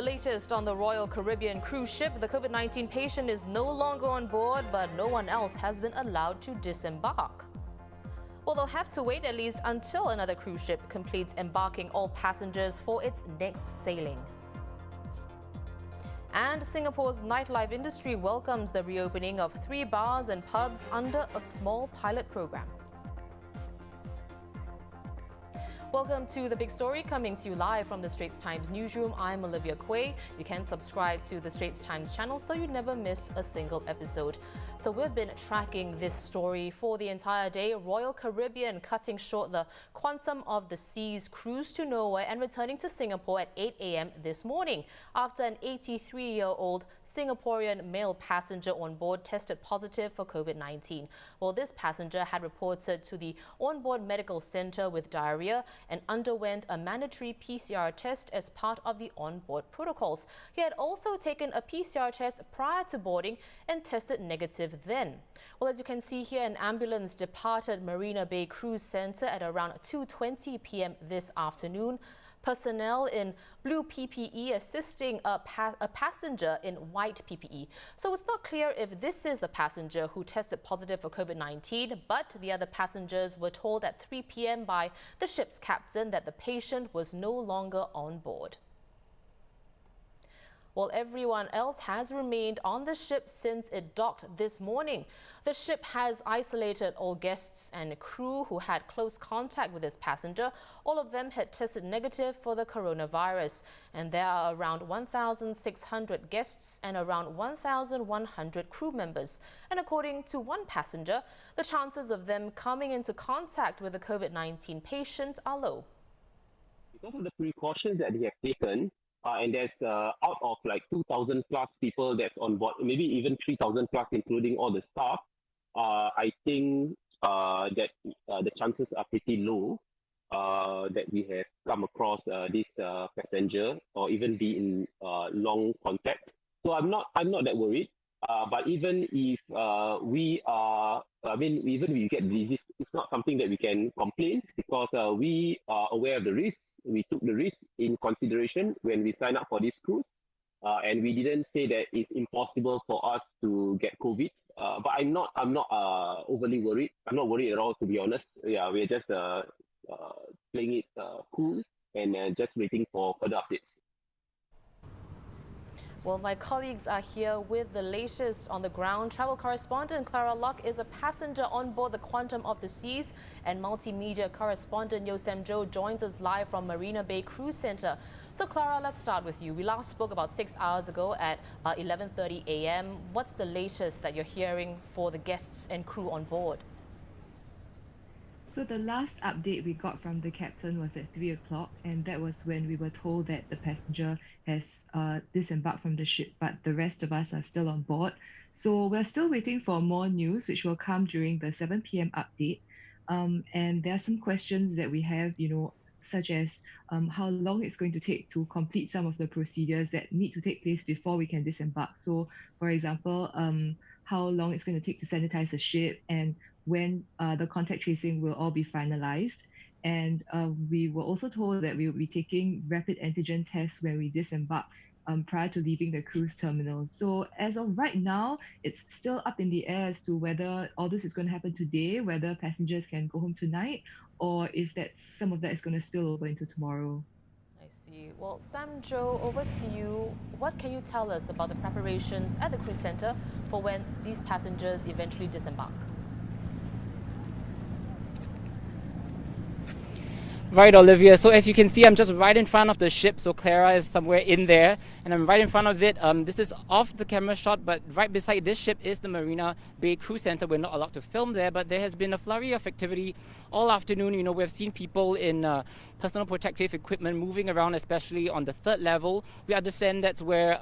The latest on the Royal Caribbean cruise ship, the Covid-19 patient is no longer on board, but no one else has been allowed to disembark. Well, they'll have to wait at least until another cruise ship completes embarking all passengers for its next sailing. And Singapore's nightlife industry welcomes the reopening of 3 bars and pubs under a small pilot program. Welcome to The Big Story, coming to you live from the Straits Times newsroom. I'm Olivia Quay. You can subscribe to the Straits Times channel so you never miss a single episode. So we've been tracking this story for the entire day. Royal Caribbean cutting short the Quantum of the Seas cruise to Norway and returning to Singapore at 8 a.m. this morning after an 83-year-old Singaporean male passenger on board tested positive for Covid-19. Well, this passenger had reported to the onboard medical center with diarrhea and underwent a mandatory PCR test as part of the onboard protocols. He had also taken a PCR test prior to boarding and tested negative then. Well, as you can see here, an ambulance departed Marina Bay Cruise Center at around 2:20 p.m. this afternoon. Personnel in blue PPE assisting a passenger in white PPE. So it's not clear if this is the passenger who tested positive for Covid-19, but the other passengers were told at 3 p.m. by the ship's captain that the patient was no longer on board. While everyone else has remained on the ship since it docked this morning. The ship has isolated all guests and crew who had close contact with this passenger. All of them had tested negative for the coronavirus, and there are around 1,600 guests and around 1,100 crew members. And according to one passenger, the chances of them coming into contact with a Covid-19 patient are low. Because of the precautions that they have taken, and there's out of like 2,000 plus people that's on board, maybe even 3,000 plus, including all the staff, I think that the chances are pretty low that we have come across this passenger or even be in long contact. So I'm not that worried. But even if even we get disease, it's not something that we can complain because we are aware of the risks. We took the risk in consideration when we signed up for this cruise, and we didn't say that it's impossible for us to get COVID. But I'm not overly worried. I'm not worried at all, to be honest. Yeah, we're just playing it cool and just waiting for further updates. Well, my colleagues are here with the latest on the ground. Travel correspondent Clara Lock is a passenger on board the Quantum of the Seas, and multimedia correspondent Yosem Jo joins us live from Marina Bay Cruise Center. So Clara, let's start with you. We last spoke about 6 hours ago at 11:30 a.m. What's the latest that you're hearing for the guests and crew on board? So the last update we got from the captain was at 3 o'clock, and that was when we were told that the passenger has disembarked from the ship, but the rest of us are still on board. So we're still waiting for more news, which will come during the 7 p.m. update. And there are some questions that we have, such as how long it's going to take to complete some of the procedures that need to take place before we can disembark. So, for example, how long it's going to take to sanitize the ship, and when the contact tracing will all be finalized. And we were also told that we will be taking rapid antigen tests when we disembark prior to leaving the cruise terminal. So as of right now, it's still up in the air as to whether all this is going to happen today, whether passengers can go home tonight, or if some of that is going to spill over into tomorrow. I see. Well, Sam Jo, over to you. What can you tell us about the preparations at the cruise center for when these passengers eventually disembark? Right, Olivia. So as you can see, I'm just right in front of the ship. So Clara is somewhere in there, and I'm right in front of it. This is off the camera shot, but right beside this ship is the Marina Bay Cruise Center. We're not allowed to film there, but there has been a flurry of activity all afternoon. We've seen people in personal protective equipment moving around, especially on the 3rd level. We understand that's where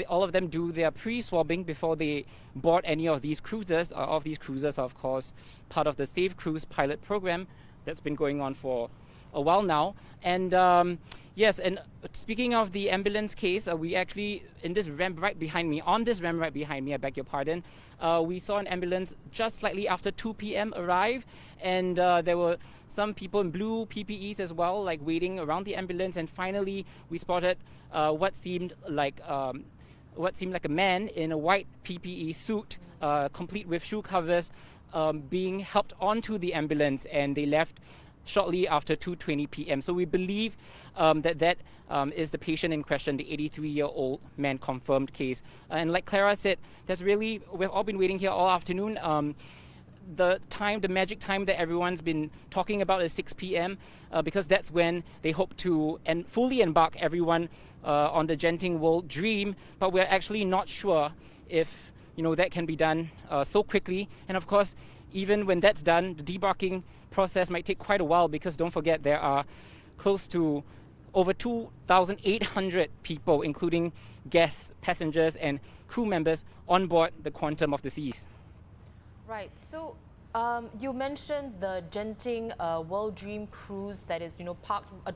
all of them do their pre-swabbing before they board any of these cruises. Of these cruises are, of course, part of the Safe Cruise pilot program that's been going on for a while now. And yes, and speaking of the ambulance case, we actually, in this ramp right behind me, on this ramp right behind me, I beg your pardon, we saw an ambulance just slightly after 2 p.m. arrive, and there were some people in blue PPEs as well, like waiting around the ambulance. And finally, we spotted what seemed like a man in a white PPE suit, complete with shoe covers, being helped onto the ambulance, and they left shortly after 2:20 p.m. So we believe that is the patient in question, the 83-year-old man, confirmed case. And like Clara said, we've all been waiting here all afternoon. The magic time that everyone's been talking about is 6 p.m. Because that's when they hope to fully embark everyone on the Genting World Dream. But we're actually not sure if that can be done so quickly. And of course, even when that's done, the debarking process might take quite a while, because don't forget, there are close to over 2,800 people, including guests, passengers, and crew members on board the Quantum of the Seas. Right. So you mentioned the Genting World Dream cruise that is,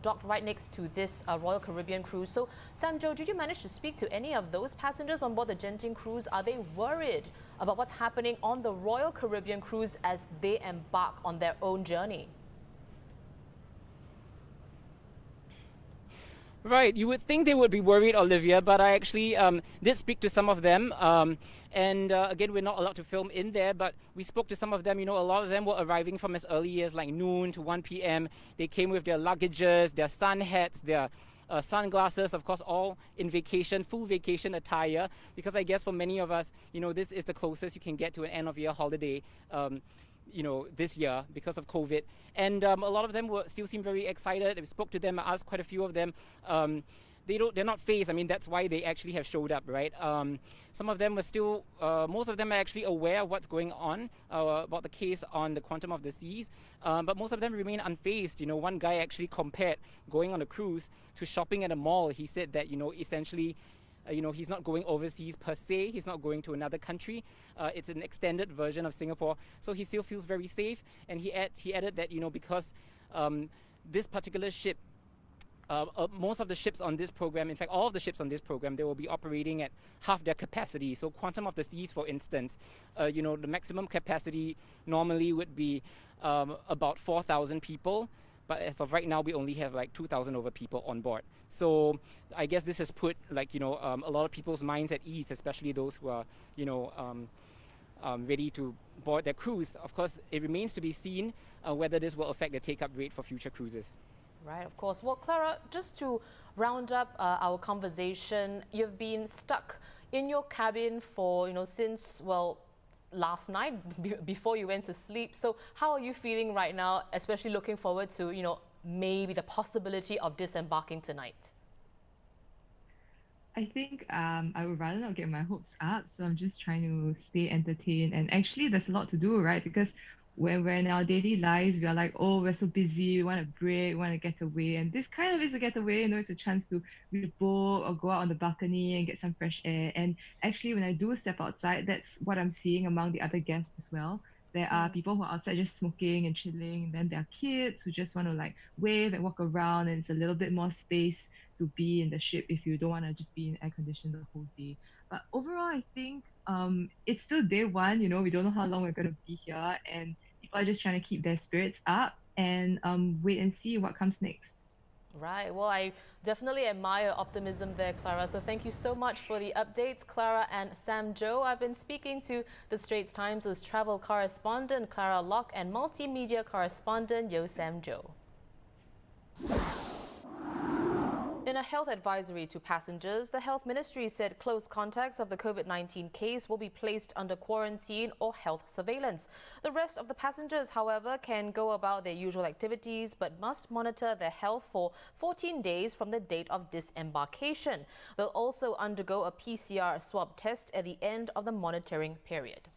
docked right next to this Royal Caribbean cruise. So, Sam Jo, did you manage to speak to any of those passengers on board the Genting cruise? Are they worried about what's happening on the Royal Caribbean cruise as they embark on their own journey? Right, you would think they would be worried, Olivia, but I actually did speak to some of them. Again, we're not allowed to film in there, but we spoke to some of them. A lot of them were arriving from as early as like noon to 1 p.m. They came with their luggages, their sun hats, their sunglasses, of course, all in full vacation attire, because I guess for many of us, this is the closest you can get to an end-of-year holiday. This year because of COVID. And a lot of them still seem very excited. We spoke to them, I asked quite a few of them. They're not phased. I mean, that's why they actually have showed up, right? Some of them were still, most of them are actually aware of what's going on, about the case on the Quantum of the Seas, but most of them remain unfazed. One guy actually compared going on a cruise to shopping at a mall. He said that, essentially, he's not going overseas per se. He's not going to another country. It's an extended version of Singapore. So he still feels very safe. And he added that, because this particular ship, most of the ships on this program, in fact, all of the ships on this program, they will be operating at half their capacity. So Quantum of the Seas, for instance, the maximum capacity normally would be about 4,000 people. But as of right now, we only have like 2,000 over people on board. So I guess this has put a lot of people's minds at ease, especially those who are, ready to board their cruise. Of course, it remains to be seen whether this will affect the take-up rate for future cruises. Right, of course. Well, Clara, just to round up our conversation, you've been stuck in your cabin for, since, last night before you went to sleep. So how are you feeling right now, especially looking forward to, maybe the possibility of disembarking tonight? I think I would rather not get my hopes up, so I'm just trying to stay entertained. And actually, there's a lot to do, right? Because when we're in our daily lives, we are like, oh, we're so busy, we want a break, we want to get away. And this kind of is a getaway, it's a chance to read a book or go out on the balcony and get some fresh air. And actually, when I do step outside, that's what I'm seeing among the other guests as well. There are people who are outside just smoking and chilling, and then there are kids who just want to like wave and walk around, and it's a little bit more space to be in the ship if you don't want to just be in air conditioning the whole day. But overall, I think it's still day one. We don't know how long we're going to be here, and people are just trying to keep their spirits up and wait and see what comes next. Right. Well, I definitely admire your optimism there, Clara. So thank you so much for the updates, Clara and Sam Jo. I've been speaking to the Straits Times' travel correspondent, Clara Locke, and multimedia correspondent, Yo Sam Jo. In a health advisory to passengers, the Health Ministry said close contacts of the COVID-19 case will be placed under quarantine or health surveillance. The rest of the passengers, however, can go about their usual activities but must monitor their health for 14 days from the date of disembarkation. They'll also undergo a PCR swab test at the end of the monitoring period.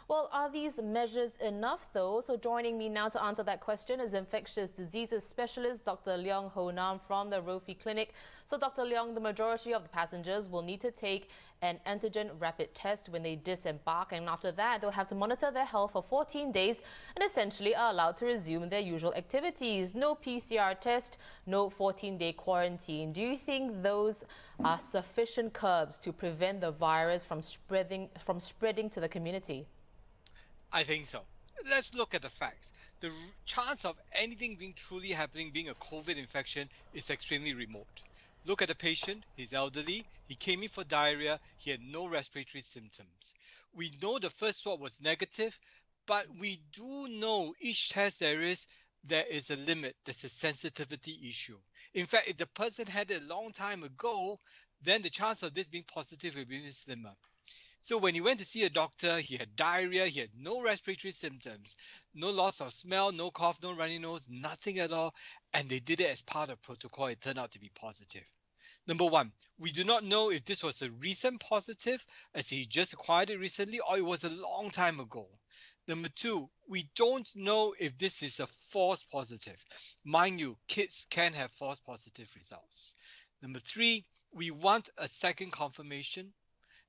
Well, are these measures enough though? So joining me now to answer that question is infectious diseases specialist Dr. Leong Hoe Nam from the Rofi Clinic. So Dr. Leong, the majority of the passengers will need to take an antigen rapid test when they disembark, and after that they'll have to monitor their health for 14 days and essentially are allowed to resume their usual activities. No PCR test, no 14-day quarantine. Do you think those are sufficient curbs to prevent the virus from spreading to the community? I think so. Let's look at the facts. The chance of anything being truly happening, being a COVID infection, is extremely remote. Look at the patient, he's elderly, he came in for diarrhea, he had no respiratory symptoms. We know the first swab was negative, but we do know each test there is a limit, there's a sensitivity issue. In fact, if the person had it a long time ago, then the chance of this being positive will be slimmer. So when he went to see a doctor, he had diarrhea, he had no respiratory symptoms, no loss of smell, no cough, no runny nose, nothing at all. And they did it as part of protocol. It turned out to be positive. Number one, we do not know if this was a recent positive, as he just acquired it recently, or it was a long time ago. Number two, we don't know if this is a false positive. Mind you, kids can have false positive results. Number three, we want a second confirmation.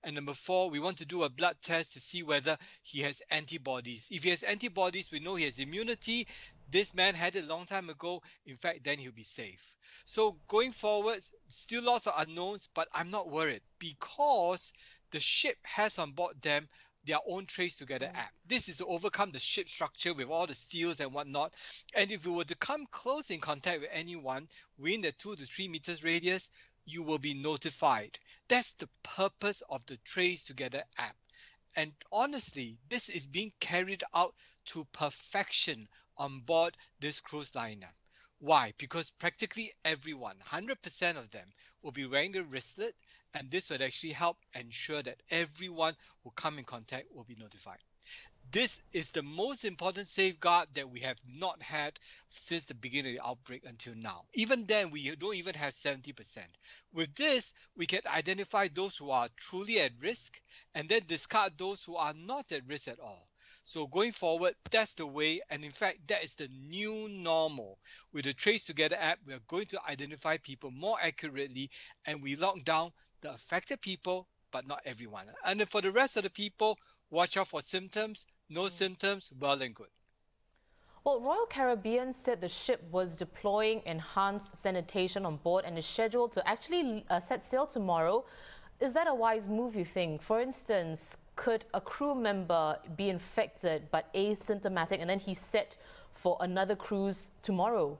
And number four, we want to do a blood test to see whether he has antibodies. If he has antibodies, we know he has immunity. This man had it a long time ago. In fact, then he'll be safe. So going forward, still lots of unknowns, but I'm not worried because the ship has on board them their own Trace Together app. This is to overcome the ship structure with all the steels and whatnot. And if we were to come close in contact with anyone within the 2 to 3 meters radius, you will be notified. That's the purpose of the Trace Together app. And honestly, this is being carried out to perfection on board this cruise liner. Why? Because practically everyone, 100% of them, will be wearing the wristlet, and this would actually help ensure that everyone who come in contact will be notified. This is the most important safeguard that we have not had since the beginning of the outbreak until now. Even then, we don't even have 70%. With this, we can identify those who are truly at risk and then discard those who are not at risk at all. So going forward, that's the way, and in fact, that is the new normal. With the Trace Together app, we are going to identify people more accurately, and we lock down the affected people, but not everyone. And then for the rest of the people, watch out for symptoms. No symptoms, well and good. Well, Royal Caribbean said the ship was deploying enhanced sanitation on board and is scheduled to actually set sail tomorrow. Is that a wise move, you think? For instance, could a crew member be infected but asymptomatic and then he's set for another cruise tomorrow?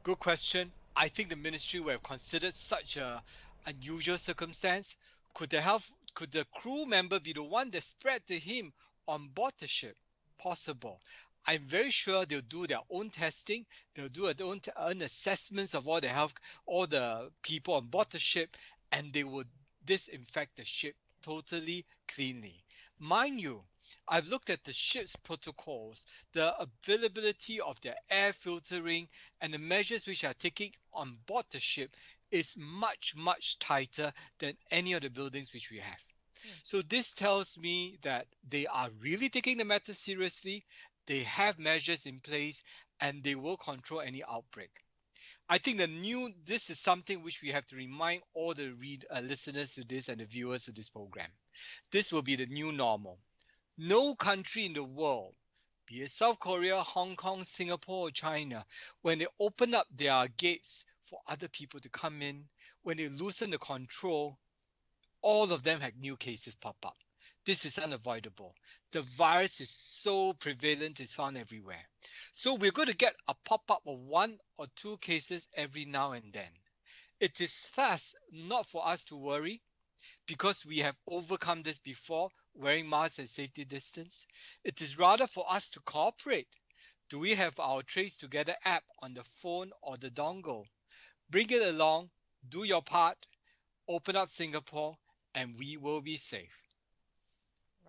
Good question. I think the ministry will have considered such a unusual circumstance. Could the crew member be the one that spread to him on board the ship? Possible. I'm very sure they'll do their own testing. They'll do their own assessments of all the people on board the ship, and they will disinfect the ship totally cleanly. Mind you, I've looked at the ship's protocols, the availability of their air filtering, and the measures which are taken on board the ship is much, much tighter than any of the buildings which we have. So this tells me that they are really taking the matter seriously, they have measures in place, and they will control any outbreak. I think this is something which we have to remind all the listeners to this and the viewers of this program. This will be the new normal. No country in the world, be it South Korea, Hong Kong, Singapore, or China, when they open up their gates for other people to come in, when they loosen the control, all of them had new cases pop up. This is unavoidable. The virus is so prevalent, it's found everywhere. So we're going to get a pop-up of 1 or 2 cases every now and then. It is thus not for us to worry because we have overcome this before, wearing masks and safety distance. It is rather for us to cooperate. Do we have our Trace Together app on the phone or the dongle? Bring it along, do your part, open up Singapore, and we will be safe.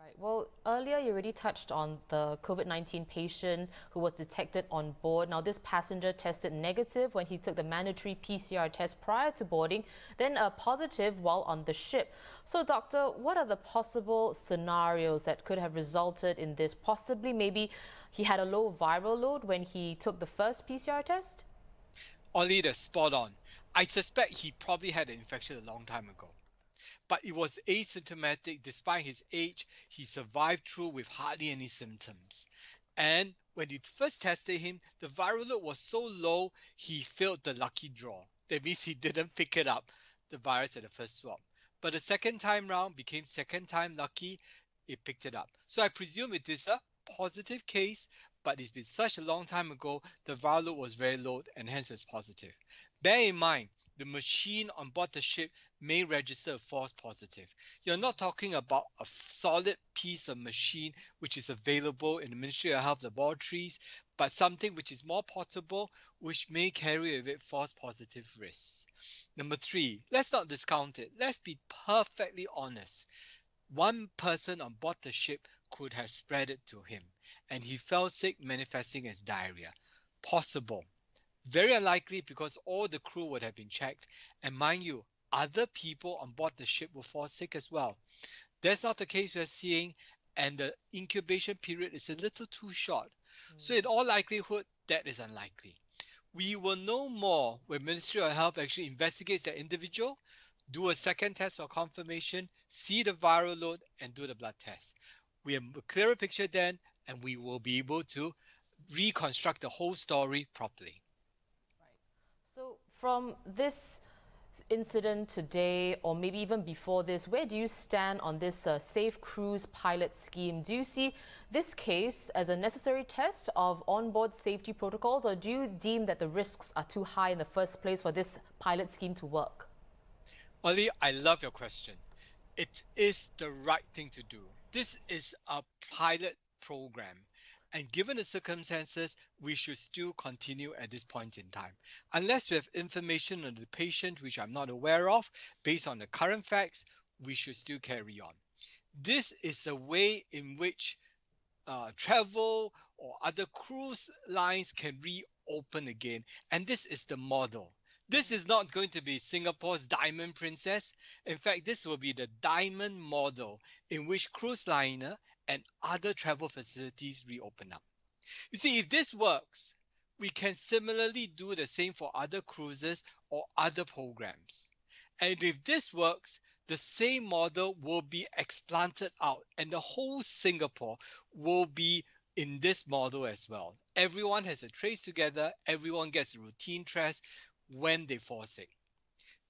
Right. Well, earlier you already touched on the COVID-19 patient who was detected on board. Now, this passenger tested negative when he took the mandatory PCR test prior to boarding, then positive while on the ship. So, doctor, what are the possible scenarios that could have resulted in this? Possibly, maybe he had a low viral load when he took the first PCR test? Ollie, that's spot on. I suspect he probably had an infection a long time ago. But it was asymptomatic. Despite his age, he survived through with hardly any symptoms. And when you first tested him, the viral load was so low, he failed the lucky draw. That means he didn't pick it up, the virus at the first swab. But the second time round became second time lucky, it picked it up. So I presume it is a positive case, but it's been such a long time ago, the viral load was very low and hence was positive. Bear in mind, the machine on board the ship may register a false positive. You're not talking about a solid piece of machine which is available in the Ministry of Health laboratories, but something which is more portable, which may carry with it false positive risks. Number 3, let's not discount it. Let's be perfectly honest. One person on board the ship could have spread it to him, and he fell sick manifesting as diarrhea. Possible. Very unlikely because all the crew would have been checked, and mind you, other people on board the ship will fall sick as well. That's not the case we're seeing, and the incubation period is a little too short. So in all likelihood, that is unlikely. We will know more when Ministry of Health actually investigates that individual, do a second test for confirmation, see the viral load, and do the blood test. We have a clearer picture then, and we will be able to reconstruct the whole story properly. So from this incident today, or maybe even before this, where do you stand on this Safe Cruise pilot scheme? Do you see this case as a necessary test of onboard safety protocols, or do you deem that the risks are too high in the first place for this pilot scheme to work? Ollie, I love your question. It is the right thing to do. This is a pilot program. And given the circumstances, we should still continue at this point in time. Unless we have information on the patient, which I'm not aware of, based on the current facts, we should still carry on. This is the way in which travel or other cruise lines can reopen again. And this is the model. This is not going to be Singapore's Diamond Princess. In fact, this will be the diamond model in which cruise liner and other travel facilities reopen up. You see, if this works, we can similarly do the same for other cruises or other programs. And if this works, the same model will be explanted out, and the whole Singapore will be in this model as well. Everyone has a trace together, everyone gets a routine test when they fall sick.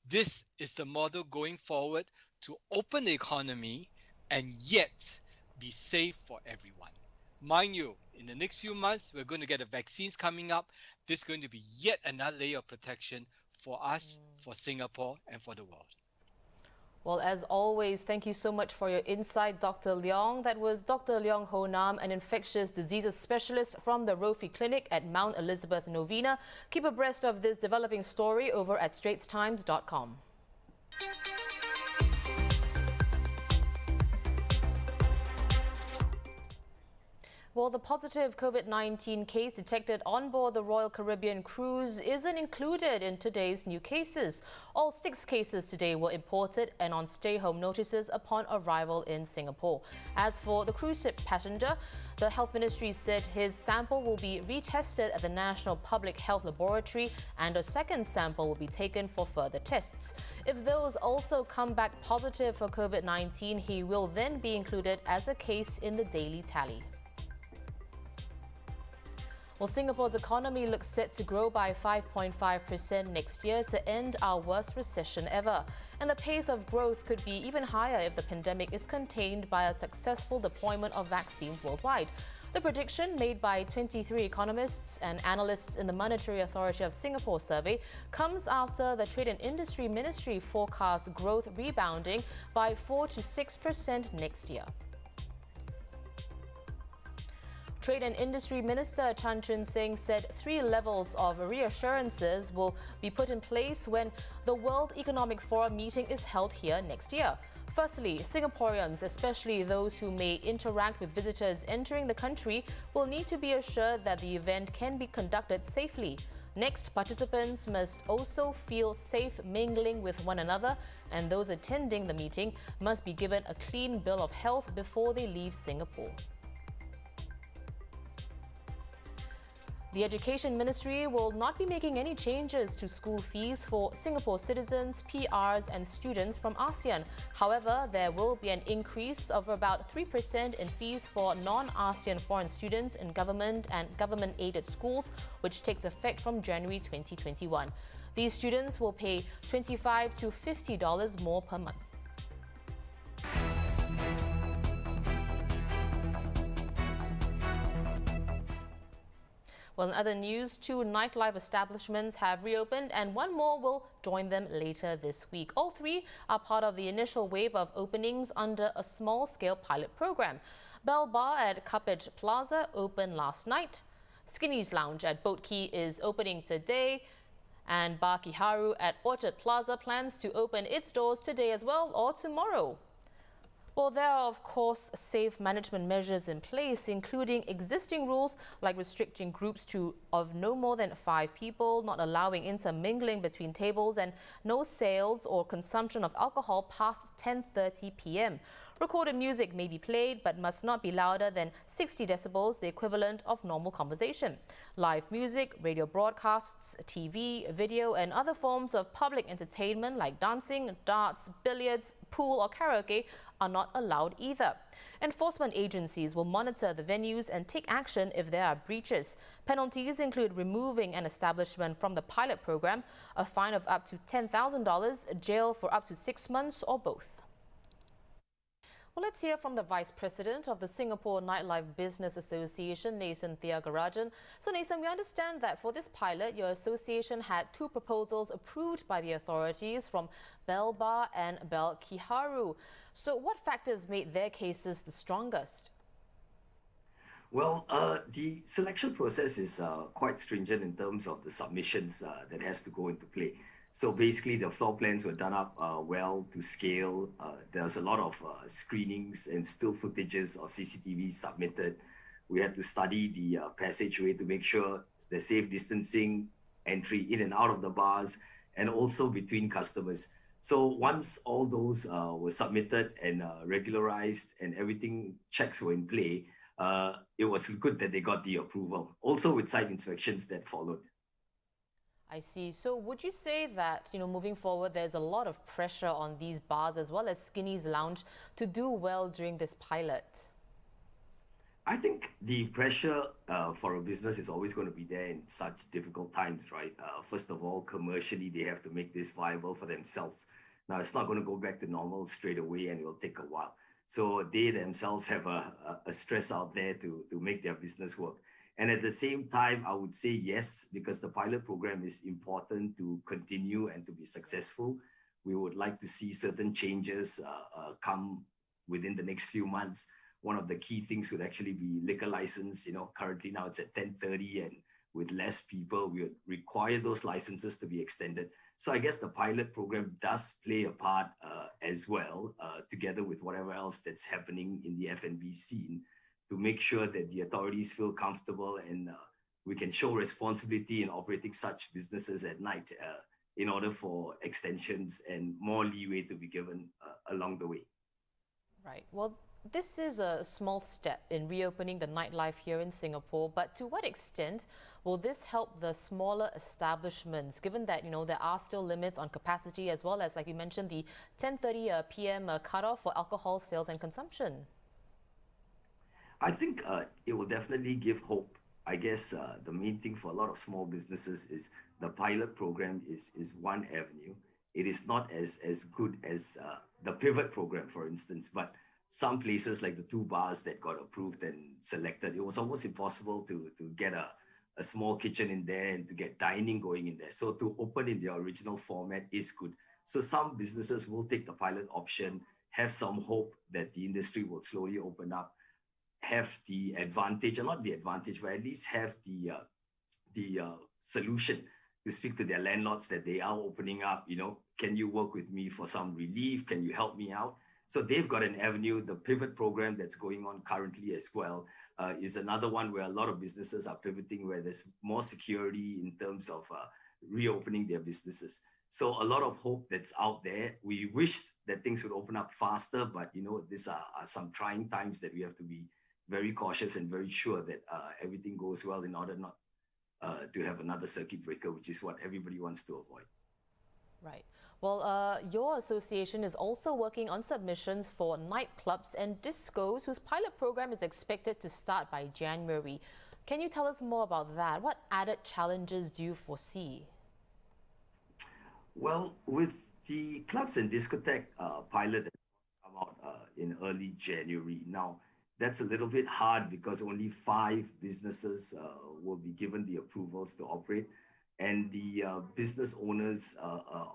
This is the model going forward to open the economy and yet be safe for everyone. Mind you, in the next few months, we're going to get the vaccines coming up. This is going to be yet another layer of protection for us, for Singapore, and for the world. Well, as always, thank you so much for your insight, Dr. Leong. That was Dr. Leong Hoe Nam, an infectious diseases specialist from the Rofi Clinic at Mount Elizabeth Novena. Keep abreast of this developing story over at straitstimes.com. Well, the positive COVID-19 case detected on board the Royal Caribbean cruise isn't included in today's new cases. All 6 cases today were imported and on stay-home notices upon arrival in Singapore. As for the cruise ship passenger, the Health Ministry said his sample will be retested at the National Public Health Laboratory and a second sample will be taken for further tests. If those also come back positive for COVID-19, he will then be included as a case in the daily tally. Well, Singapore's economy looks set to grow by 5.5% next year to end our worst recession ever. And the pace of growth could be even higher if the pandemic is contained by a successful deployment of vaccines worldwide. The prediction made by 23 economists and analysts in the Monetary Authority of Singapore survey comes after the Trade and Industry Ministry forecasts growth rebounding by 4 to 6% next year. Trade and Industry Minister Chan Chun Sing said 3 levels of reassurances will be put in place when the World Economic Forum meeting is held here next year. Firstly, Singaporeans, especially those who may interact with visitors entering the country, will need to be assured that the event can be conducted safely. Next, participants must also feel safe mingling with one another, and those attending the meeting must be given a clean bill of health before they leave Singapore. The Education Ministry will not be making any changes to school fees for Singapore citizens, PRs and students from ASEAN. However, there will be an increase of about 3% in fees for non-ASEAN foreign students in government and government-aided schools, which takes effect from January 2021. These students will pay $25 to $50 more per month. Well, in other news, 2 nightlife establishments have reopened and 1 more will join them later this week. All 3 are part of the initial wave of openings under a small-scale pilot program. Bell Bar at Cuppage Plaza opened last night. Skinny's Lounge at Boat Quay is opening today. And Bar Kiharu at Orchard Plaza plans to open its doors today as well, or tomorrow. Well, there are, of course, safe management measures in place, including existing rules like restricting groups of no more than 5 people, not allowing intermingling between tables, and no sales or consumption of alcohol past 10:30 p.m. Recorded music may be played but must not be louder than 60 decibels, the equivalent of normal conversation. Live music, radio broadcasts, TV, video and other forms of public entertainment like dancing, darts, billiards, pool or karaoke are not allowed either. Enforcement agencies will monitor the venues and take action if there are breaches. Penalties include removing an establishment from the pilot program, a fine of up to $10,000, jail for up to 6 months or both. Well, let's hear from the Vice President of the Singapore Nightlife Business Association, Nathan Thiagarajan. So, Nathan, we understand that for this pilot, your association had 2 proposals approved by the authorities from Bell Bar and Bell Kiharu. So, what factors made their cases the strongest? Well, the selection process is quite stringent in terms of the submissions that has to go into play. So basically, the floor plans were done up well to scale. There's a lot of screenings and still footages of CCTV submitted. We had to study the passageway to make sure the safe distancing, entry in and out of the bars, and also between customers. So once all those were submitted and regularized and everything checks were in play, it was good that they got the approval. Also with site inspections that followed. I see. So would you say that, moving forward, there's a lot of pressure on these bars as well as Skinny's Lounge to do well during this pilot? I think the pressure for a business is always going to be there in such difficult times, right? First of all, commercially, they have to make this viable for themselves. Now, it's not going to go back to normal straight away and it will take a while. So they themselves have a stress out there to make their business work. And at the same time, I would say yes, because the pilot program is important to continue and to be successful. We would like to see certain changes come within the next few months. One of the key things would actually be liquor license. Currently now it's at 10:30 and with less people, we would require those licenses to be extended. So I guess the pilot program does play a part as well, together with whatever else that's happening in the F&B scene, to make sure that the authorities feel comfortable and we can show responsibility in operating such businesses at night in order for extensions and more leeway to be given along the way. Right. Well, this is a small step in reopening the nightlife here in Singapore, but to what extent will this help the smaller establishments, given that, there are still limits on capacity as well as, like you mentioned, the 10:30 p.m. cutoff for alcohol sales and consumption? I think it will definitely give hope. I guess the main thing for a lot of small businesses is the pilot program is one avenue. It is not as good as the pivot program, for instance, but some places like the 2 bars that got approved and selected, it was almost impossible to get a small kitchen in there and to get dining going in there. So to open in the original format is good. So some businesses will take the pilot option, have some hope that the industry will slowly open up, have the advantage, or not the advantage, but at least have the solution to speak to their landlords that they are opening up. Can you work with me for some relief? Can you help me out? So they've got an avenue. The pivot program that's going on currently as well is another one where a lot of businesses are pivoting, where there's more security in terms of reopening their businesses. So a lot of hope that's out there. We wish that things would open up faster, but these are some trying times that we have to be very cautious and very sure that everything goes well in order not to have another circuit breaker, which is what everybody wants to avoid. Right. Well, your association is also working on submissions for nightclubs and discos, whose pilot program is expected to start by January. Can you tell us more about that? What added challenges do you foresee? Well, with the clubs and discotheque pilot that come out in early January, now that's a little bit hard because only 5 businesses will be given the approvals to operate. And the business owners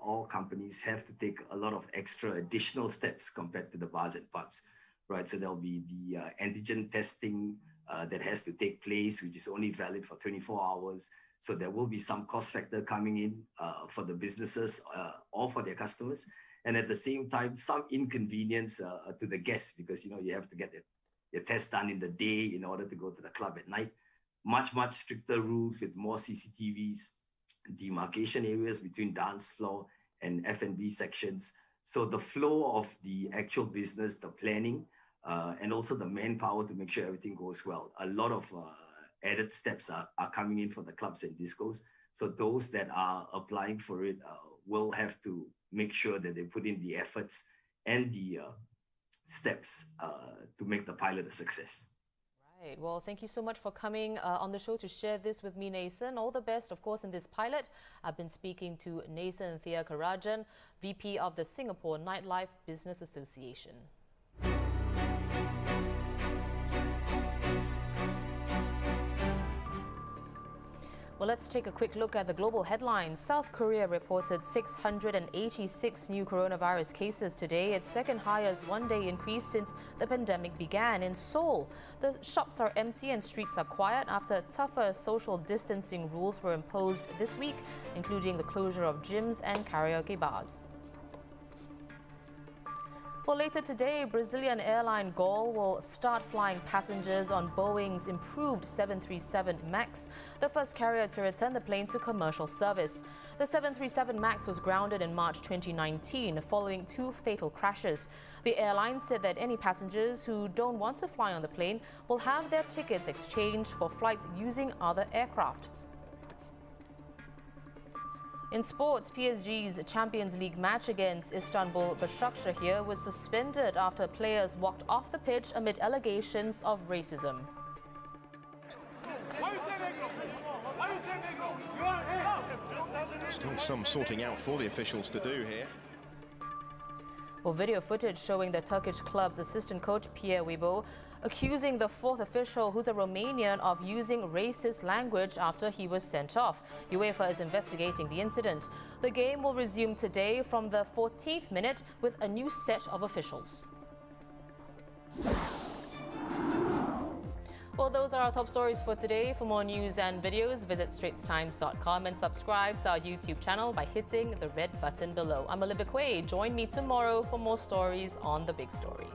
or companies have to take a lot of extra additional steps compared to the bars and pubs, right? So there'll be the antigen testing that has to take place, which is only valid for 24 hours. So there will be some cost factor coming in for the businesses or for their customers. And at the same time, some inconvenience to the guests because, you have to get your test done in the day in order to go to the club at night. Much stricter rules with more CCTVs, demarcation areas between dance floor and F&B sections. So the flow of the actual business, the planning, and also the manpower to make sure everything goes well. A lot of added steps are coming in for the clubs and discos. So those that are applying for it will have to make sure that they put in the efforts and the steps to make the pilot a success. Right. Well, thank you so much for coming on the show to share this with me, Nason. All the best, of course, in this pilot. I've been speaking to Nason Thiakarajan, VP of the Singapore Nightlife Business Association. Well, let's take a quick look at the global headlines. South Korea reported 686 new coronavirus cases today, its second highest one-day increase since the pandemic began. In Seoul, the shops are empty and streets are quiet after tougher social distancing rules were imposed this week, including the closure of gyms and karaoke bars. Well, later today, Brazilian airline Gol will start flying passengers on Boeing's improved 737 MAX, the first carrier to return the plane to commercial service. The 737 MAX was grounded in March 2019 following 2 fatal crashes. The airline said that any passengers who don't want to fly on the plane will have their tickets exchanged for flights using other aircraft. In sports, PSG's Champions League match against Istanbul Başakşehir was suspended after players walked off the pitch amid allegations of racism. Still some sorting out for the officials to do here. Well, video footage showing the Turkish club's assistant coach Pierre Weibo accusing the 4th official, who's a Romanian, of using racist language after he was sent off. UEFA is investigating the incident. The game will resume today from the 14th minute with a new set of officials. Well, those are our top stories for today. For more news and videos, visit straitstimes.com and subscribe to our YouTube channel by hitting the red button below. I'm Olivia Quay. Join me tomorrow for more stories on The Big Story.